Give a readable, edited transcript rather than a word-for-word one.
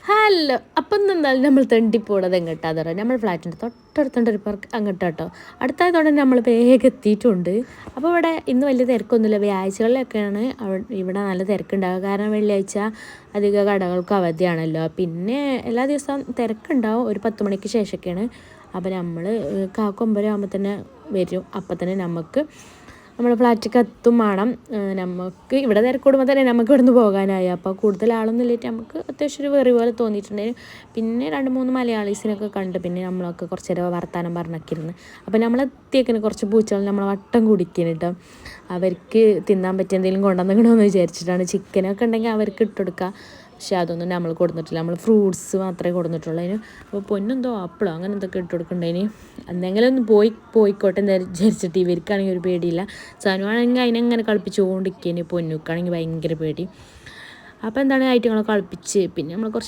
Hello അപ്പം നിന്നാൽ നമ്മൾ തെണ്ടിപ്പോണത് എങ്ങോട്ടാന്ന് പറയാം നമ്മൾ ഫ്ലാറ്റിൻ്റെ തൊട്ടടുത്തുണ്ട് ഒരു പാർക്ക് അങ്ങോട്ട് കേട്ടോ അടുത്തായതോടെ നമ്മൾ വേഗം എത്തിയിട്ടുണ്ട്. അപ്പോൾ ഇവിടെ ഇന്ന് വലിയ തിരക്കൊന്നുമില്ല. വ്യാഴ്ചകളിലൊക്കെയാണ് ഇവിടെ നല്ല തിരക്കുണ്ടാവുക. കാരണം വെള്ളിയാഴ്ച അധിക കടകൾക്ക് അവധിയാണല്ലോ. പിന്നെ എല്ലാ ദിവസവും തിരക്കുണ്ടാവും ഒരു 10 മണിക്ക് ശേഷമൊക്കെയാണ്. അപ്പോൾ നമ്മൾ 9 ആകുമ്പോൾ തന്നെ വരും. അപ്പം തന്നെ നമ്മൾ ഫ്ലാറ്റിലേക്ക് എത്തും വേണം. നമുക്ക് ഇവിടെ തിരക്കൂടുമ്പോൾ തന്നെ നമുക്ക് ഇവിടുന്ന് പോകാനായി. അപ്പോൾ കൂടുതൽ ആളൊന്നും ഇല്ലിട്ട് നമുക്ക് അത്യാവശ്യം ഒരു വെറി പോലെ തോന്നിയിട്ടുണ്ടായിരുന്നു. പിന്നെ 2-3 മലയാളീസിനൊക്കെ കണ്ട് പിന്നെ നമ്മളൊക്കെ കുറച്ച് നേരം വർത്താനം പറഞ്ഞൊക്കെ ഇരുന്ന്. അപ്പോൾ നമ്മളെത്തിയേക്കിന് കുറച്ച് പൂച്ചകൾ നമ്മളെ വട്ടം കുടിക്കുന്നു കേട്ടോ. അവർക്ക് തിന്നാൻ പറ്റിയ എന്തെങ്കിലും കൊണ്ടുവന്നിക്കണമെന്ന് വിചാരിച്ചിട്ടാണ്. ചിക്കനൊക്കെ ഉണ്ടെങ്കിൽ അവർക്ക് ഇട്ടുകൊടുക്കുക. പക്ഷേ അതൊന്നും നമ്മൾ കൊടുത്തിട്ടില്ല. നമ്മൾ ഫ്രൂട്ട്സ് മാത്രമേ കൊടുത്തിട്ടുള്ളൂ. അതിന് അപ്പോൾ പൊന്നെന്തോ ആപ്പിളോ അങ്ങനെ എന്തൊക്കെ ഇട്ട് കൊടുക്കണ്ടേന്. എന്തെങ്കിലും ഒന്ന് പോയിക്കോട്ടെ എന്ന് വിചാരിച്ചിട്ട് ഇവർക്കാണെങ്കിൽ ഒരു പേടിയില്ല. സാനുവാണെങ്കിൽ അതിനെങ്ങനെ കളിപ്പിച്ചുകൊണ്ടിരിക്കേന്. പൊന്നുക്കാണെങ്കിൽ ഭയങ്കര പേടി. അപ്പോൾ എന്താണ് ഐറ്റങ്ങളെ കളിപ്പിച്ച് പിന്നെ നമ്മൾ കുറച്ച്